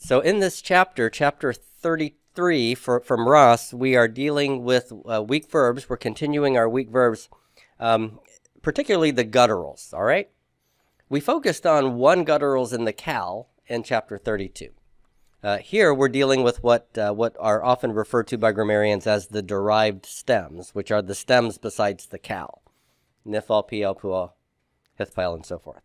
So in this chapter, chapter 33 from Ross, we are dealing with weak verbs. We're continuing our weak verbs, particularly the gutturals, all right? We focused on one gutturals in the cal in chapter 32. Here we're dealing with what are often referred to by grammarians as the derived stems, which are the stems besides the cal. Nifal, pl, pual, hithpile, and so forth.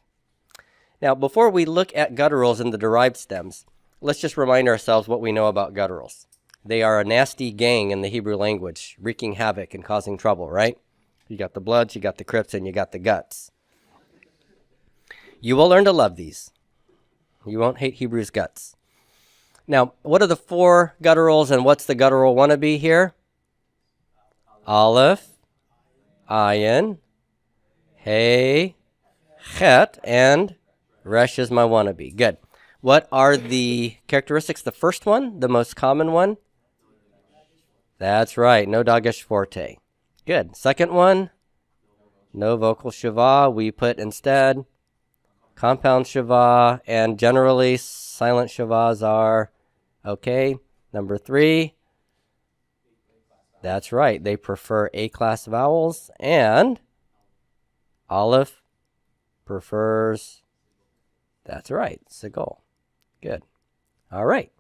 Now, before we look at gutturals and the derived stems, let's just remind ourselves what we know about gutturals. They are a nasty gang in the Hebrew language, wreaking havoc and causing trouble, right? You got the Bloods, you got the Crips, and you got the Guts. You will learn to love these. You won't hate Hebrew's guts. Now, what are the four gutturals, and what's the guttural wannabe here? Aleph, Ayin, Hey, Chet, and Resh is my wannabe. Good. What are the characteristics? The first one, the most common one? That's right, no dagesh forte. Good. Second one, no vocal shava. We put instead compound shava, and generally silent shavas are okay. Number three, that's right, they prefer A-class vowels, and Aleph prefers, that's right, Sigol. Good. All right.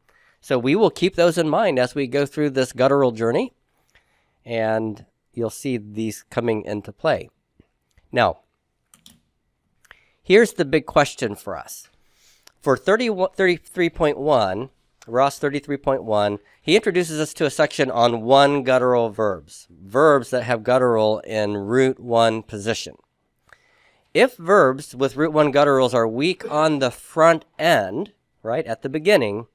So we will keep those in mind as we go through this guttural journey, and you'll see these coming into play. Now, here's the big question for us. For 33.1, Ross 33.1, he introduces us to a section on one guttural verbs, verbs that have guttural in root one position. If verbs with root one gutturals are weak on the front end, right, at the beginning,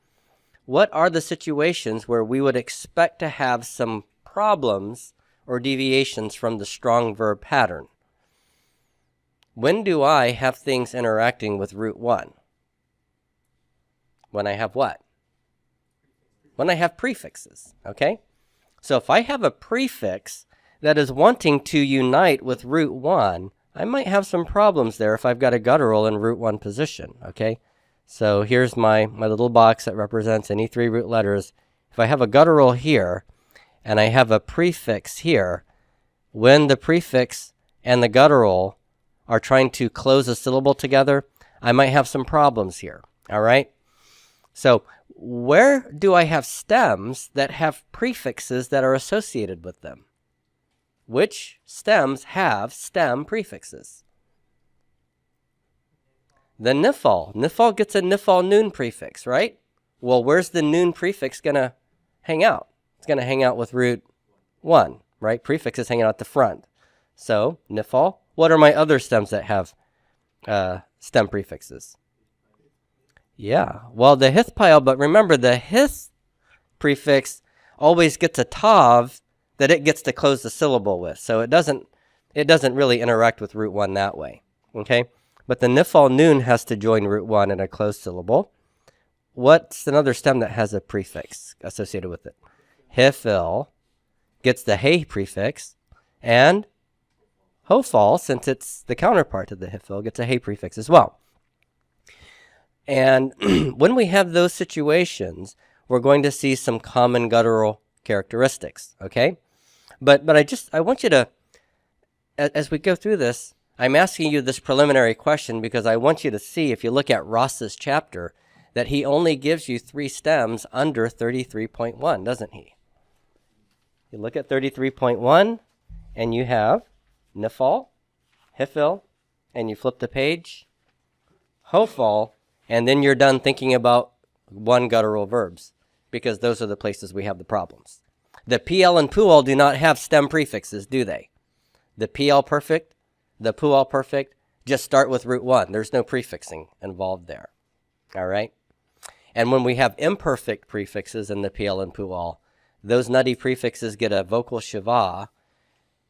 what are the situations where we would expect to have some problems or deviations from the strong verb pattern? When do I have things interacting with root one? When I have what? When I have prefixes, okay? So if I have a prefix that is wanting to unite with root one, I might have some problems there if I've got a guttural in root one position, okay? So here's my little box that represents any three root letters. If I have a guttural here and I have a prefix here, when the prefix and the guttural are trying to close a syllable together, I might have some problems here, all right? So where do I have stems that have prefixes that are associated with them? Which stems have stem prefixes? The nifal. Nifal gets a nifal noon prefix, right? Well, where's the noon prefix going to hang out? It's going to hang out with root one, right? Prefix is hanging out the front. So, nifal. What are my other stems that have stem prefixes? Yeah, well, the hithpile, but remember the hith prefix always gets a tav that it gets to close the syllable with. So it doesn't really interact with root one that way, okay? But the nifal noon has to join root one in a closed syllable. What's another stem that has a prefix associated with it? Hifil gets the hey prefix, and hofal, since it's the counterpart to the hifil, gets a hey prefix as well. And when we have those situations, we're going to see some common guttural characteristics, okay? But I want you to, as we go through this, I'm asking you this preliminary question because I want you to see, if you look at Ross's chapter, that he only gives you three stems under 33.1, doesn't he? You look at 33.1, and you have nifal, hifil, and you flip the page, hofal, and then you're done thinking about one guttural verbs, because those are the places we have the problems. The PL and PUAL do not have stem prefixes, do they? The PL perfect, the PUAL perfect, just start with root one. There's no prefixing involved there, all right? And when we have imperfect prefixes in the PL and PUAL, those nutty prefixes get a vocal shava,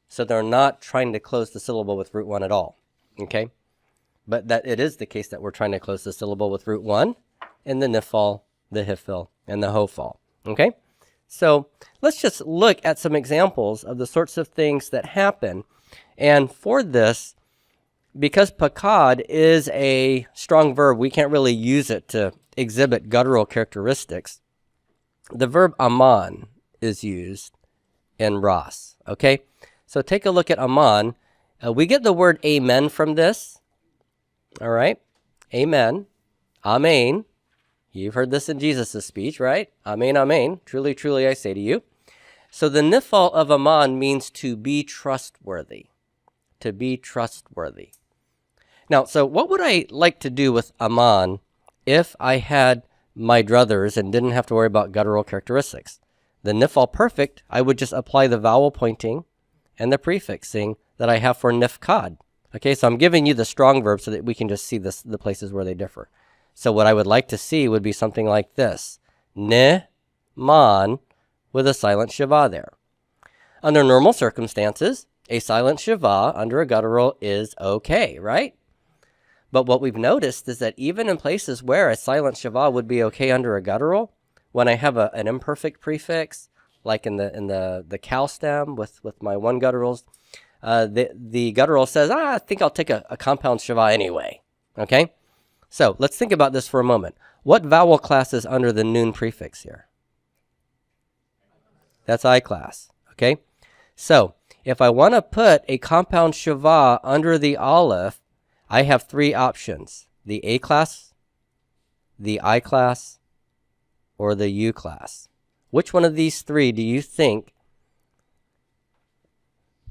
so they're not trying to close the syllable with root one at all, okay? But that it is the case that we're trying to close the syllable with root one in the nifal, the hifil, and the hofal, okay? So let's just look at some examples of the sorts of things that happen. And for this, because pakad is a strong verb, we can't really use it to exhibit guttural characteristics, the verb aman is used in ras. Okay, so take a look at aman. We get the word amen from this. All right, amen, amen. You've heard this in Jesus' speech, right? Amen, amen. Truly, truly, I say to you. So the nifal of aman means to be trustworthy. To be trustworthy. Now, so what would I like to do with aman if I had my druthers and didn't have to worry about guttural characteristics? The nifal perfect, I would just apply the vowel pointing and the prefixing that I have for nifkad. Okay, so I'm giving you the strong verb so that we can just see the places where they differ. So what I would like to see would be something like this. Ni, man, with a silent shiva there. Under normal circumstances, a silent shiva under a guttural is okay, right? But what we've noticed is that even in places where a silent shiva would be okay under a guttural, when I have an imperfect prefix, like in the cow stem with my one gutturals, the guttural says, I think I'll take a compound shiva anyway, okay? So let's think about this for a moment. What vowel class is under the noon prefix here? That's I class, okay? So if I want to put a compound shiva under the aleph, I have three options: the A class, the I class, or the U class. Which one of these three do you think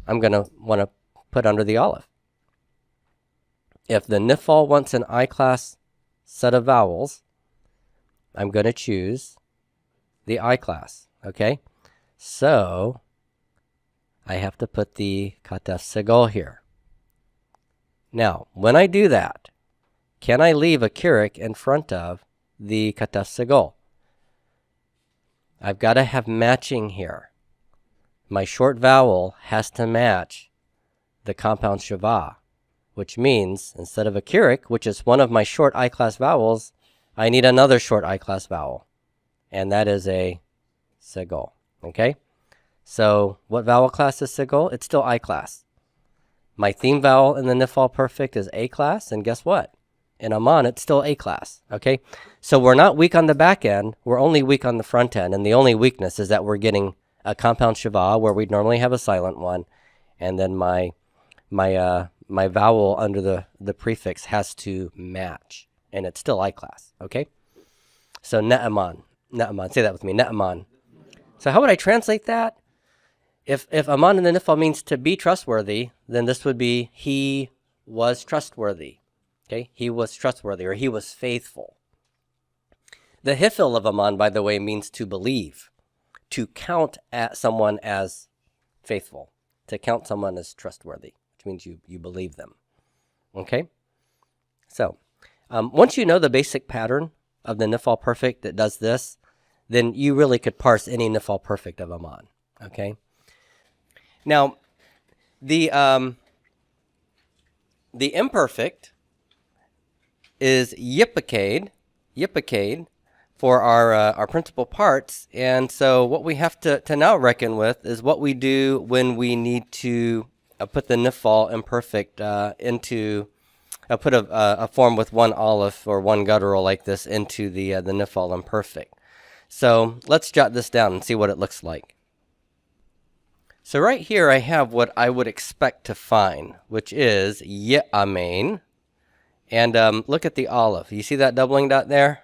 I'm going to want to put under the aleph? If the nifal wants an I class set of vowels, I'm going to choose the I class, okay? So I have to put the katef segol here. Now, when I do that, can I leave a kirik in front of the katef segol? I've got to have matching here. My short vowel has to match the compound shiva, which means instead of a kirik, which is one of my short I class vowels, I need another short I class vowel, and that is a segol, okay? So what vowel class is segol? It's still I class. My theme vowel in the nifal perfect is A class, and guess what? In aman, it's still A class, okay? So we're not weak on the back end, we're only weak on the front end, and the only weakness is that we're getting a compound shiva where we'd normally have a silent one, and then my vowel under the prefix has to match, and it's still I class, okay? So ne'aman, say that with me, ne'aman. So how would I translate that? If aman in the nifal means to be trustworthy, then this would be he was trustworthy. Okay, he was trustworthy, or he was faithful. The hifil of aman, by the way, means to believe, to count at someone as faithful, to count someone as trustworthy, which means you believe them. Okay, so once you know the basic pattern of the nifal perfect that does this, then you really could parse any nifal perfect of aman. Okay. Now, the imperfect is yippicade for our principal parts, and so what we have to now reckon with is what we do when we need to put the nifal imperfect into put a form with one aleph or one guttural like this into the nifal imperfect. So let's jot this down and see what it looks like. So right here I have what I would expect to find, which is amen. And look at the aleph. You see that doubling dot there?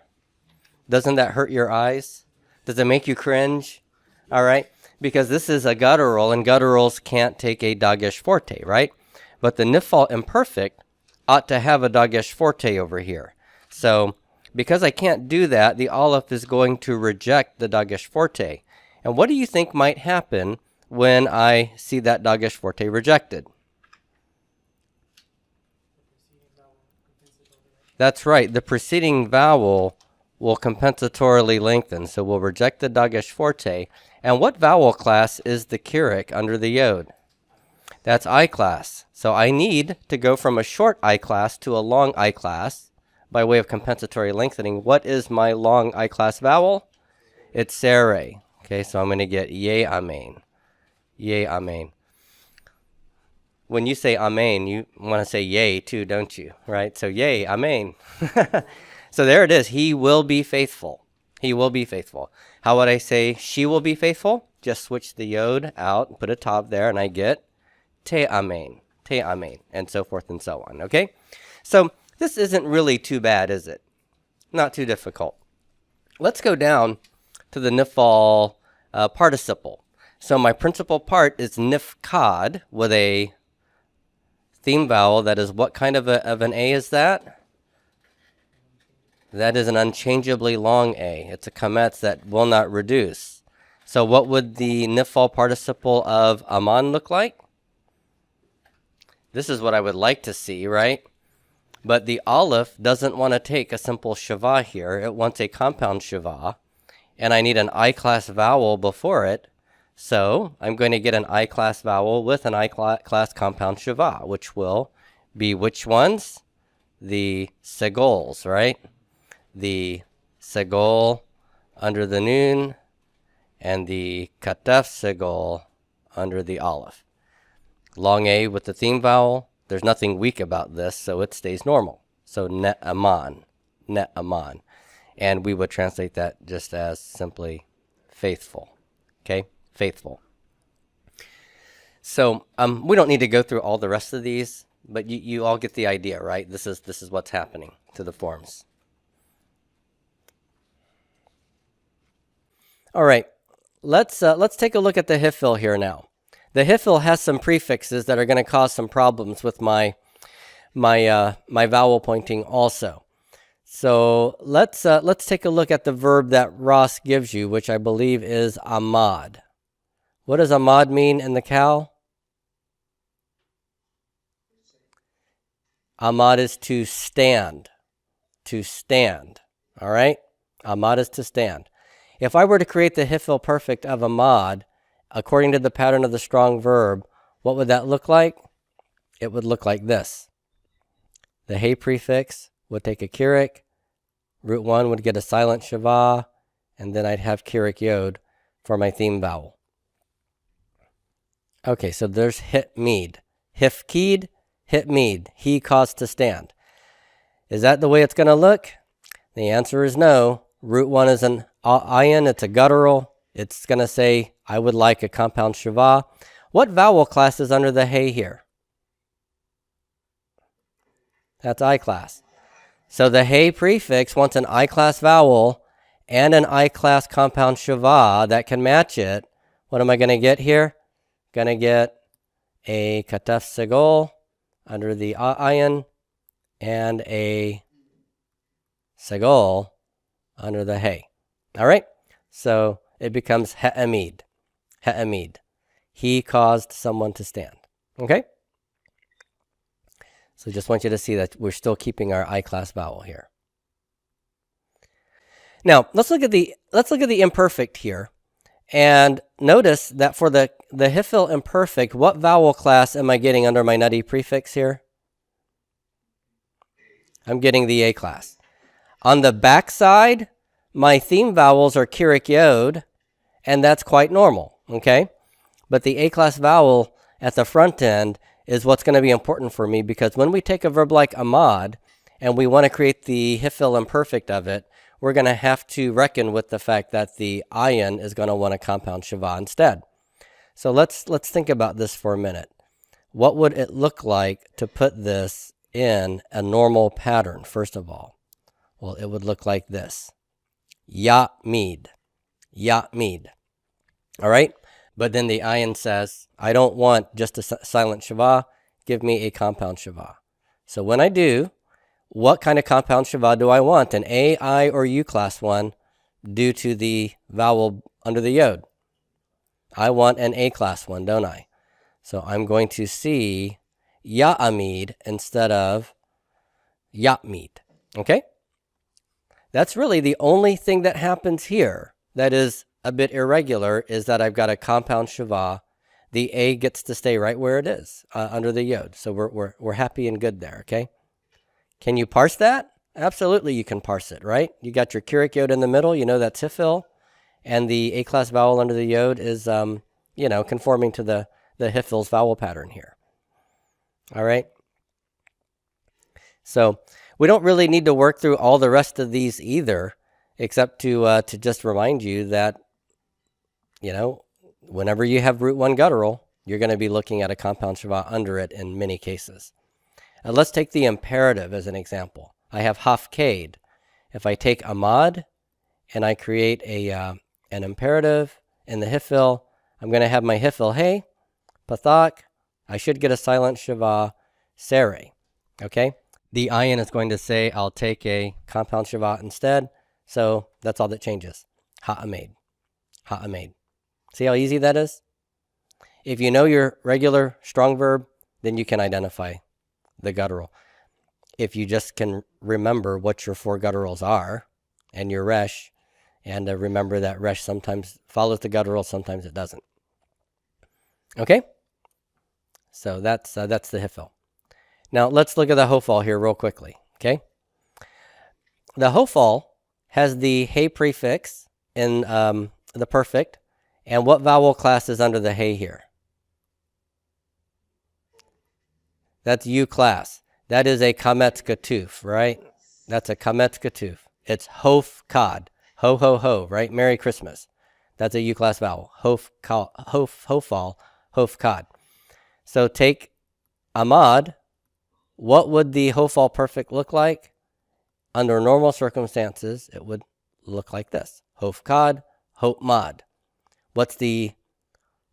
Doesn't that hurt your eyes? Does it make you cringe? All right. Because this is a guttural, and gutturals can't take a dagesh forte, right? But the nifal imperfect ought to have a dagesh forte over here. So because I can't do that, the aleph is going to reject the dagesh forte. And what do you think might happen when I see that dagesh forte rejected? That's right. The preceding vowel will compensatorily lengthen, so we'll reject the dagesh forte. And what vowel class is the kirik under the yod? That's I class. So I need to go from a short I class to a long I class by way of compensatory lengthening. What is my long I class vowel? It's sere. Okay, so I'm going to get ye amen. Ye amen. When you say amen, you want to say yay too, don't you? Right? So yay, amen. So there it is. He will be faithful. He will be faithful. How would I say she will be faithful? Just switch the yod out and put a tav there, and I get te amen, and so forth and so on. Okay? So this isn't really too bad, is it? Not too difficult. Let's go down to the nifal participle. So my principal part is nifkad with a theme vowel. That is what kind of an A is that? That is an unchangeably long A. It's a kametz that will not reduce. So what would the nifal participle of aman look like? This is what I would like to see, right? But the aleph doesn't want to take a simple shava here. It wants a compound shava. And I need an I-class vowel before it. So I'm going to get an I-class vowel with an I-class compound shava, which will be which ones? The segols, right? The segol under the noon and the kataf segol under the aleph. Long A with the theme vowel. There's nothing weak about this, so it stays normal. So net aman. And we would translate that just as simply faithful. Okay, faithful. So we don't need to go through all the rest of these, but you all get the idea, right? This is what's happening to the forms. All right, let's take a look at the hifil here now. The hifil has some prefixes that are going to cause some problems with my vowel pointing also. So let's take a look at the verb that Ross gives you, which I believe is amad. What does amad mean in the cow? Amad is to stand. To stand. All right? Amad is to stand. If I were to create the hifil perfect of amad, according to the pattern of the strong verb, what would that look like? It would look like this. The hey prefix would take a kirik. Root 1 would get a silent shava, and then I'd have kirik yod for my theme vowel. Okay, so there's hit mead. Hifkid, hit mead. He caused to stand. Is that the way it's going to look? The answer is no. Root 1 is an ayin, it's a guttural. It's going to say, I would like a compound shava. What vowel class is under the hey here? That's I class. So the hey prefix wants an I class vowel and an I class compound shava that can match it. What am I going to get here? Going to get a kataf segol under the ayin and a segol under the hey. All right? So it becomes ha'amid. Ha'amid. He caused someone to stand. Okay? So just want you to see that we're still keeping our I-class vowel here. Now, let's look at the imperfect here. And notice that for the hifil imperfect, what vowel class am I getting under my nutty prefix here? I'm getting the A class. On the back side, my theme vowels are kirik yod, and that's quite normal, okay? But the A-class vowel at the front end is what's going to be important for me, because when we take a verb like amad and we want to create the hifil imperfect of it, we're going to have to reckon with the fact that the ayin is going to want a compound shava instead. So let's think about this for a minute. What would it look like to put this in a normal pattern, first of all? Well, it would look like this. Ya-mid. Ya-mid. All right? But then the ayin says, I don't want just a silent shava. Give me a compound shava. So when I do, what kind of compound shava do I want? An A, I, or U class one due to the vowel under the yod. I want an A class one, don't I? So I'm going to see ya-amid instead of ya-mid. Okay? That's really the only thing that happens here that is a bit irregular, is that I've got a compound shava. The A gets to stay right where it is under the yod. So we're happy and good there, okay? Can you parse that? Absolutely, you can parse it, right? You got your kirik yod in the middle. You know that's hifil. And the A-class vowel under the yod is, conforming to the hifil's vowel pattern here. All right? So We don't really need to work through all the rest of these either, except to just remind you that, whenever you have root 1 guttural, you're going to be looking at a compound shava under it in many cases. Let's take the imperative as an example. I have hafkade. If I take amad and I create an imperative in the hifil, I'm going to have my hifil hey, pathak. I should get a silent shava sere. Okay? The ayin is going to say I'll take a compound shava instead. So that's all that changes. Ha'amad. Ha'amad. See how easy that is? If you know your regular strong verb, then you can identify the guttural. If you just can remember what your 4 gutturals are and your resh, and remember that resh sometimes follows the guttural, sometimes it doesn't. Okay? So that's the hifil. Now let's look at the hofal here real quickly. Okay? The hofal has the hey prefix in the perfect. And what vowel class is under the hey here? That's U class. That is a kametz katuf, right? That's a kametz katuf. It's hof kad. Ho, ho, ho, right? Merry Christmas. That's a U class vowel. Hofal, hof kad. So take amad. What would the hofal perfect look like? Under normal circumstances, it would look like this. Hof kad, hop mad. What's the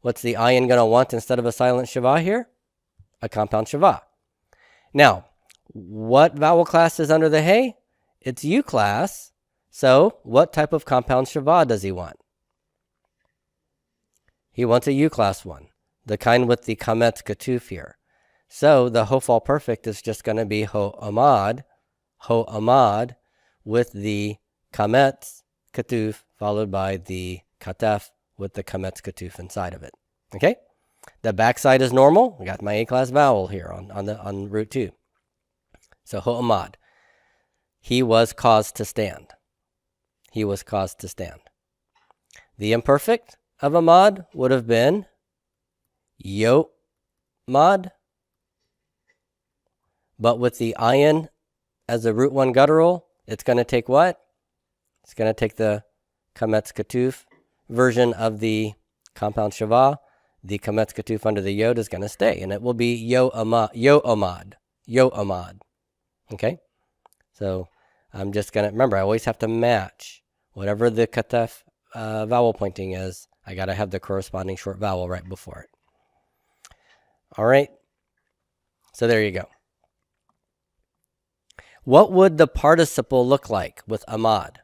ayin going to want instead of a silent shava here? A compound shava. Now, what vowel class is under the hey? It's U class. So what type of compound shava does he want? He wants a U class one, the kind with the kametz katuf here. So the hofal perfect is just going to be ho amad with the kametz katuf followed by the katef with the kametz katuf inside of it. Okay? The backside is normal. I got my A-class vowel here on root 2. So ho'amad. He was caused to stand. He was caused to stand. The imperfect of amad would have been yo-mad. But with the ayin as a root 1 guttural, it's going to take what? It's going to take the kametz katuf version of the compound shava. The kametz katuf under the yod is going to stay, and it will be yo-amad. Okay? So I'm just going to, remember, I always have to match whatever the katef vowel pointing is. I got to have the corresponding short vowel right before it. All right? So there you go. What would the participle look like with amad?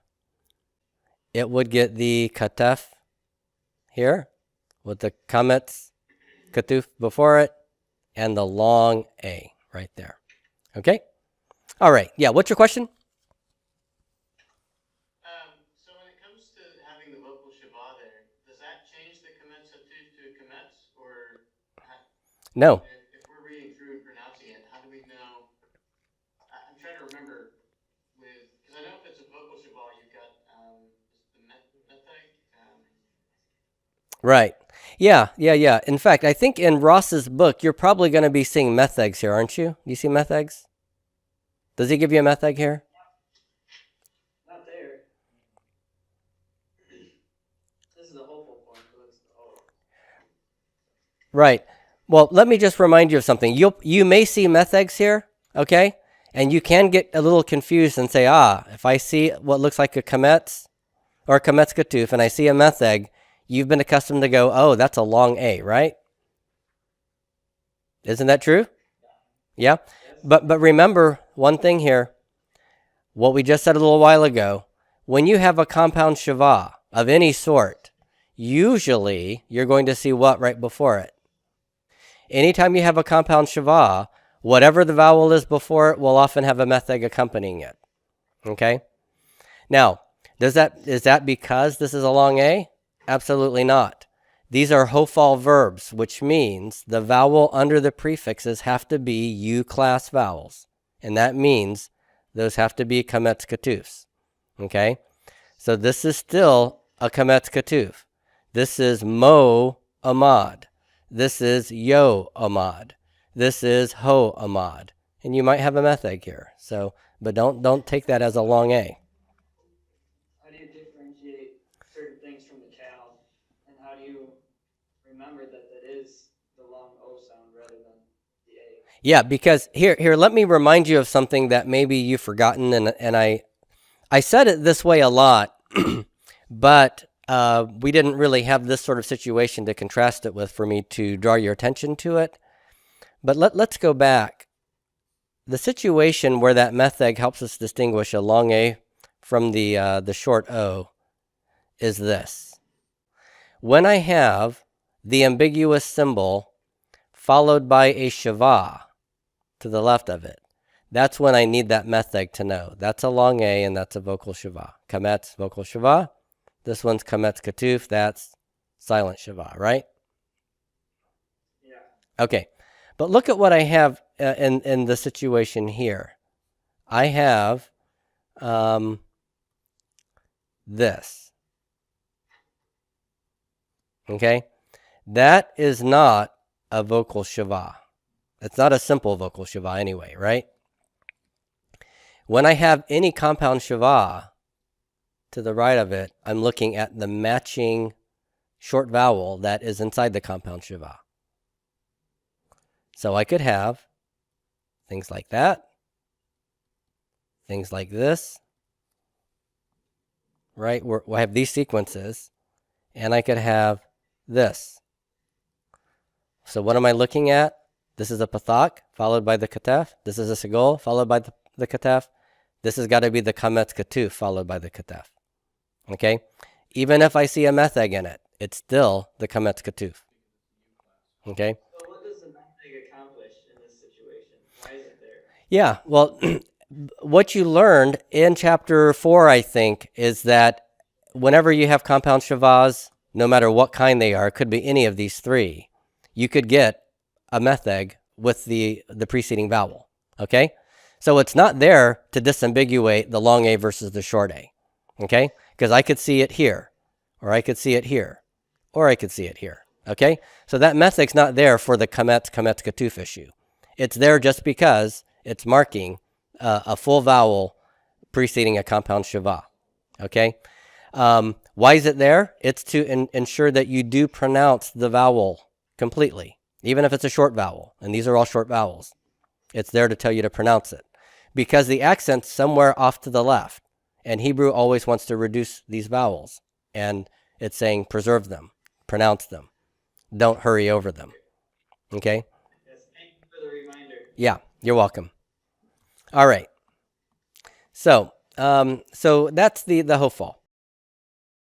It would get the katef here with the kametz katuf before it and the long A right there. Okay? All right. Yeah, what's your question? So when it comes to having the vocal shava there, does that change the kametz katuf to kametz? Or no. If we're reading through and pronouncing it, how do we know? I'm trying to remember because I know if it's a vocal shava, you've got the methag. Right. Yeah. In fact, I think in Ross's book, you're probably going to be seeing methags here, aren't you? Do you see methags? Does he give you a methag here? Not there. This is the hopeful point. Right. Well, let me just remind you of something. You may see methags here, okay? And you can get a little confused and say, if I see what looks like a kametz or a kametz katuf and I see a methag, you've been accustomed to go, oh, that's a long A, right? Isn't that true? Yeah. But remember one thing here, what we just said a little while ago, when you have a compound shava of any sort, usually you're going to see what right before it? Anytime you have a compound shava, whatever the vowel is before it will often have a methag accompanying it. Okay? Now, is that because this is a long A? Absolutely not. These are hofal verbs, which means the vowel under the prefixes have to be U-class vowels. And that means those have to be kametz katufs. Okay? So this is still a kametz katuf. This is mo amad. This is yo amad. This is ho amad. And you might have a methag here. So but don't take that as a long A. How do you differentiate certain things from the cow, and how do you remember that that is the long O sound rather than the A? Yeah, because here, let me remind you of something that maybe you've forgotten, and I said it this way a lot, but we didn't really have this sort of situation to contrast it with for me to draw your attention to it. But let's go back. The situation where that method helps us distinguish a long A from the short O is this. When I have the ambiguous symbol followed by a shava to the left of it, that's when I need that method to know. That's a long A and that's a vocal shava. Kametz, vocal shava. This one's kametz katuf, that's silent shava, right? Yeah. Okay, but look at what I have in the situation here. I have this. Okay, that is not a vocal shava. It's not a simple vocal shava anyway, right? When I have any compound shava to the right of it, I'm looking at the matching short vowel that is inside the compound shava. So I could have things like that, things like this, right? I have these sequences, and I could have this. So what am I looking at? This is a pathak followed by the kataf. This is a segol followed by the kataf. This has got to be the kametz katuf followed by the kataf. Okay? Even if I see a metheg in it, it's still the kametz katuf. Okay? So what does the method accomplish in this situation? Why is it there? Yeah, well, what you learned in chapter 4, I think, is that whenever you have compound shavas, no matter what kind they are, it could be any of these three, you could get a metheg with the preceding vowel. Okay? So it's not there to disambiguate the long A versus the short A. Okay? Because I could see it here, or I could see it here, or I could see it here. Okay? So that metheg's not there for the kametz katuf issue. It's there just because it's marking a full vowel preceding a compound shava. Okay? Why is it there? It's to ensure that you do pronounce the vowel completely, even if it's a short vowel. And these are all short vowels. It's there to tell you to pronounce it. Because the accent's somewhere off to the left. And Hebrew always wants to reduce these vowels. And it's saying preserve them, pronounce them. Don't hurry over them. Okay? Yes, thank you for the reminder. Yeah, you're welcome. All right. So that's the hofal.